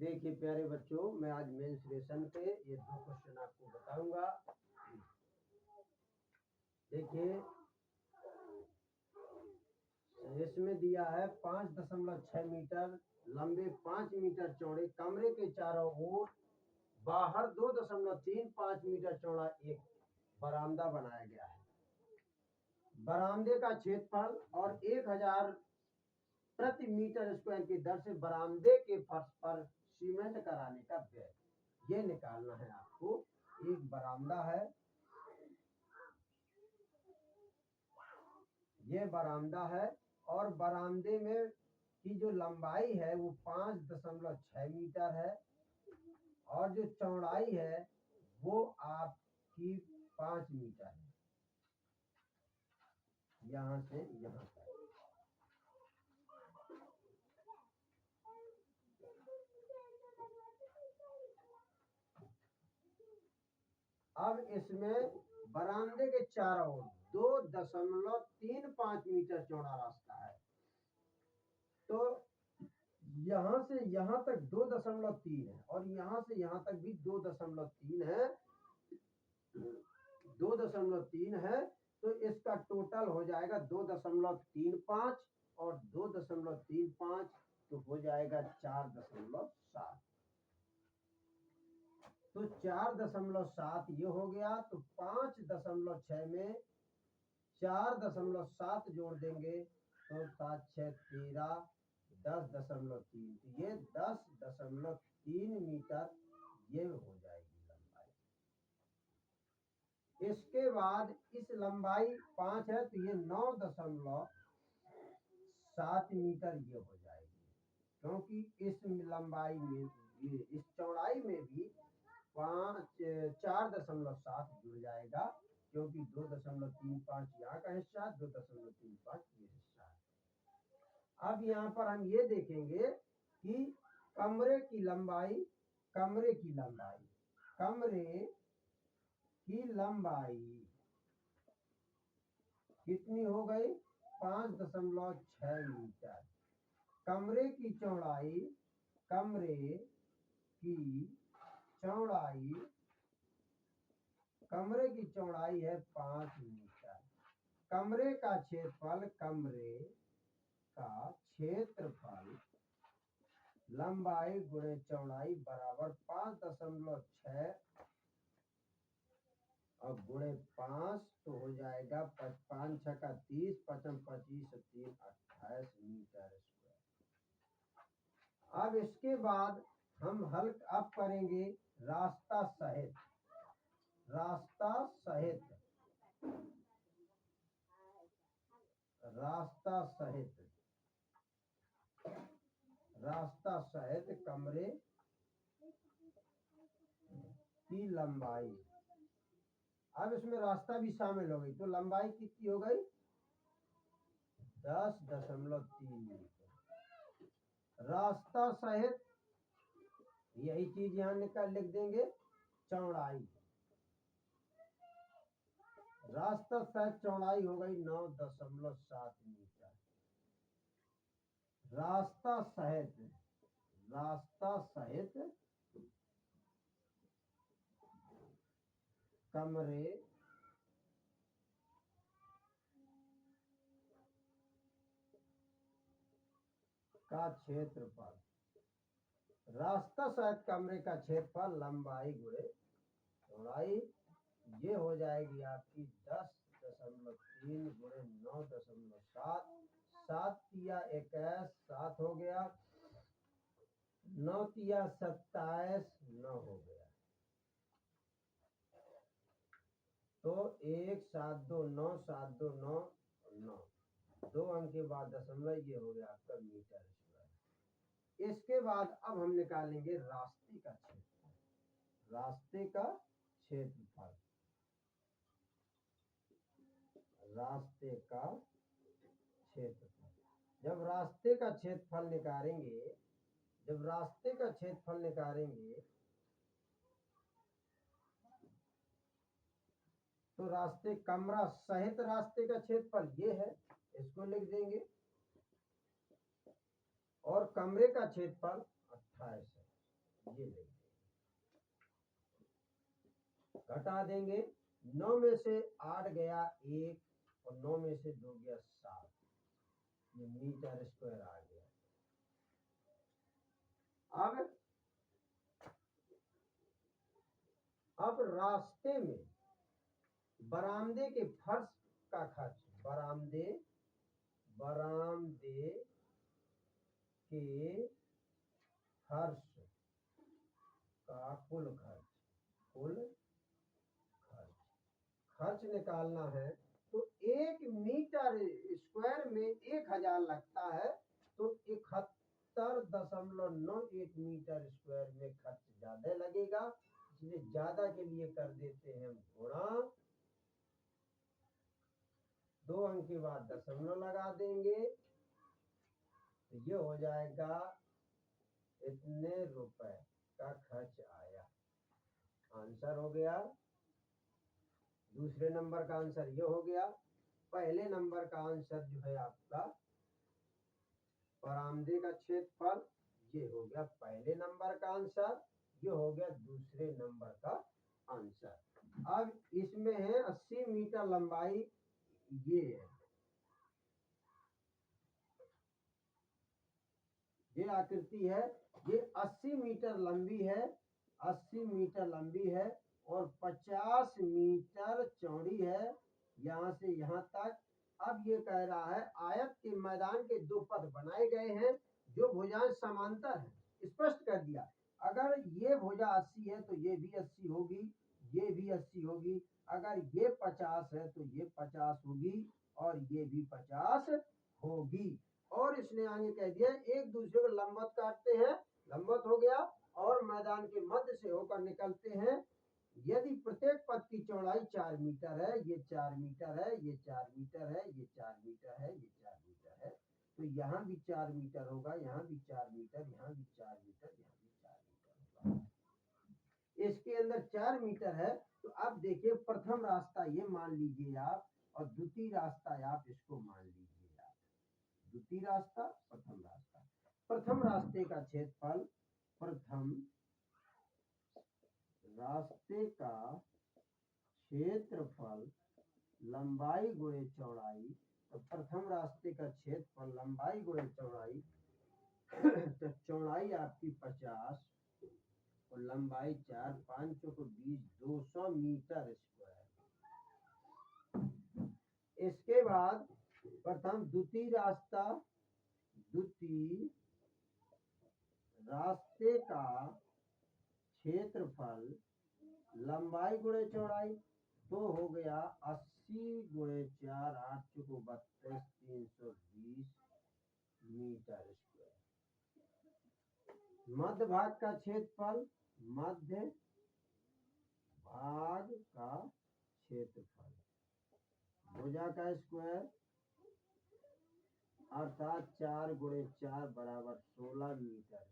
देखिए प्यारे बच्चों, मैं आज मेंस्ट्रुएशन पे ये 2 क्वेश्चन आपको बताऊंगा। देखिए इसमें दिया है 5.6 मीटर लंबे, 5 मीटर चौड़े कमरे के चारों ओर बाहर 2.35 मीटर चौड़ा एक बरामदा बनाया गया है। बरामदे का क्षेत्रफल और 1000 प्रति मीटर स्क्वायर की दर से बरामदे के फर्श पर सीमेंट कराने का व्यय, ये निकालना है आपको। एक बरामदा है, ये बरामदा है और बरामदे में की जो लंबाई है वो 5.6 मीटर है और जो चौड़ाई है वो आपकी 5 मीटर है, यहाँ से यहाँ तक। अब इसमें बरामदे के चारों ओर 2.35 मीटर चौड़ा रास्ता है, तो यहाँ से यहाँ तक 2.3 है और यहाँ से यहाँ तक भी 2.3 है, 2.3 है। तो इसका टोटल हो जाएगा 2.35 और 2.35 तो हो जाएगा 4.7। तो 4.7 ये हो गया, तो 5.6 में 4.7 जोड़ देंगे तो 7 6 13 10.3, तो ये 10.3 मीटर ये हो जाएगी लंबाई। इसके बाद इस लंबाई 5 है तो ये 9.7 मीटर ये हो जाएगी, क्योंकि इस लंबाई में इस चौड़ाई में भी 4.7 जुड़ जाएगा, क्योंकि 2.35 यहाँ का हिस्सा, 2.35 ये हिस्सा है। अब यहाँ पर हम ये देखेंगे कि कमरे की लंबाई कितनी हो गई? 5.6 मीटर। कमरे की चौड़ाई है 5 मीटर। कमरे का क्षेत्रफल लंबाई गुणे चौड़ाई बराबर 5.6 और गुणे 5 तो हो जाएगा 5 6 का 30, 5 25 3 28 मीटर स्क्वायर। अब इसके बाद हम हल अब करेंगे रास्ता सहित। कमरे की लंबाई, अब इसमें रास्ता भी शामिल हो गई, तो लंबाई कितनी हो गई? 10.3 मीटर। रास्ता सहित यही चीज यहाँ लिख देंगे, चौड़ाई। रास्ता सहित चौड़ाई हो गई 9.7 मीटर। रास्ता सहित कमरे का क्षेत्रफल, रास्ता सहित कमरे का क्षेत्रफल लंबाई गुणे चौड़ाई, ये हो जाएगी आपकी 10.3 गुणे 9.7, 7 तिया 21, 7 हो गया, 9 तिया 27, 9 हो गया, तो 1 7 2 9 7 2 9 9, 2 अंक के बाद दशमलव, ये हो गया आपका मीटर स्क्वायर। इसके बाद अब हम निकालेंगे रास्ते का क्षेत्रफल। जब रास्ते का क्षेत्रफल निकालेंगे तो कमरा सहित रास्ते का क्षेत्रफल ये है, इसको लिख देंगे, और कमरे का क्षेत्रफल 28 है। ये लिख देंगे, घटा देंगे। 9 में से 8 गया 1 और 9 में से 2 गया 7, ये मीटर स्क्वायर आ गया। अब रास्ते में बरामदे के फर्श का खर्च, बरामदे के फर्श का कुल खर्च निकालना है। तो 1 मीटर स्क्वायर में 1000 लगता है, तो 71.91 मीटर स्क्वायर में खर्च ज्यादा लगेगा, इसलिए ज्यादा के लिए कर देते हैं गुणा, 2 अंक के बाद दशमलव लगा देंगे, तो ये हो जाएगा इतने रुपए का खर्च आया। आंसर हो गया। दूसरे नंबर का आंसर ये हो गया। पहले नंबर का आंसर जो है आपका बरामदे का क्षेत्रफल, ये हो गया पहले नंबर का आंसर, ये हो गया दूसरे नंबर का आंसर। अब इसमें है 80 मीटर लंबाई, ये है, ये आकृति है, ये 80 मीटर लंबी है, 80 मीटर लंबी है और 50 मीटर चौड़ी है, यहाँ से यहाँ तक। अब ये कह रहा है आयत के मैदान के 2 पथ बनाए गए हैं जो भुजाएं समांतर हैं, स्पष्ट कर दिया। अगर ये भुजा 80 है तो ये भी 80 होगी, ये भी 80 होगी, अगर ये 50 है तो ये 50 होगी और ये भी 50 होगी। और इसने आगे कह दिया एक दूसरे को लंबवत काटते हैं, लंबवत हो गया, और मैदान के मध्य से होकर निकलते हैं। यदि प्रत्येक पथ की चौड़ाई 4 मीटर है, ये 4 मीटर है, ये 4 मीटर है, ये 4 मीटर है, ये 4 मीटर है, तो यहाँ भी 4 मीटर होगा, यहाँ भी 4 मीटर, यहाँ भी 4 मीटर, यहाँ भी 4 मीटर होगा। इसके अंदर 4 मीटर है। तो अब देखिए प्रथम रास्ता ये मान लीजिए आप, और द्वितीय रास्ता आप इसको मान लीजिए आप, द्वितीय रास्ता, प्रथम रास्ता। प्रथम रास्ते का क्षेत्रफल, प्रथम रास्ते का क्षेत्रफल लंबाई गुणे चौड़ाई, तो प्रथम रास्ते का क्षेत्रफल लंबाई गुणे चौड़ाई, तो चौड़ाई आपकी 50 और लंबाई 4, 5 चौको 20, 200 मीटर स्क्वायर। इसके बाद प्रथम द्वितीय रास्ता, द्वितीय रास्ते का क्षेत्रफल लंबाई गुणे चौड़ाई, तो हो गया 80 गुणे 4, 8 चौको 32, 320 मीटर स्क्वायर। मध्य भाग का क्षेत्रफल, मध्य भाग का क्षेत्रफल, भुजा का स्क्वायर, अर्थात 4 गुणे 4 बराबर 16 मीटर।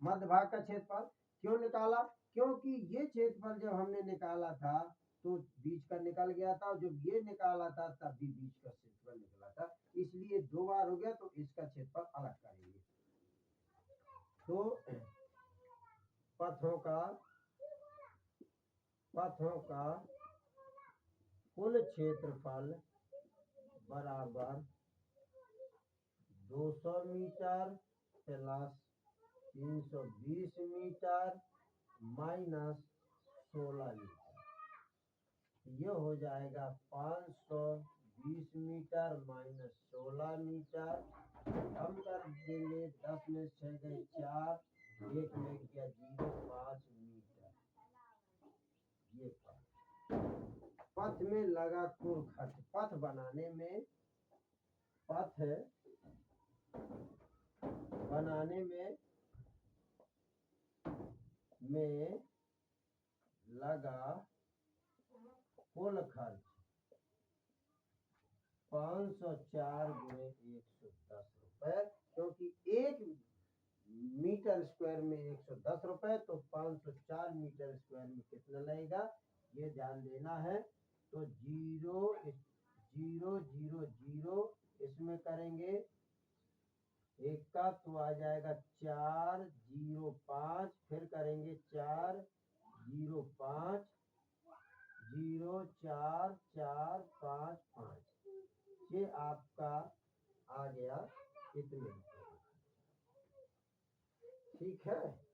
मध्य भाग का क्षेत्रफल क्यों निकाला? क्योंकि ये क्षेत्रफल जब हमने निकाला था तो बीच का निकल गया था, जब ये निकाला था तब भी बीच का क्षेत्रफल निकला था, इसलिए 2 बार हो गया, तो इसका क्षेत्रफल अलग करेंगे। तो पथों का कुल क्षेत्रफल बराबर 200 metre plus 320 metre minus 16 metre, ये हो जाएगा 520 मीटर माइनस 16 मीटर। कम कर देंगे, 10 में 6 गए 4, 1 में गया 0, 5 मीटर। ये पथ में लगा कुल खर्च, पथ बनाने में लगा कुल खर्च 504 गुणे 110 रुपए, क्योंकि 1 मीटर स्क्वायर में 110 रुपए, तो 504 मीटर स्क्वायर में कितना लगेगा ये ध्यान देना है। तो 0 0 0 0 इसमें करेंगे 1 का का तो आ जाएगा 405, फिर करेंगे 405 04455, ये आपका आ गया इतने। ठीक है।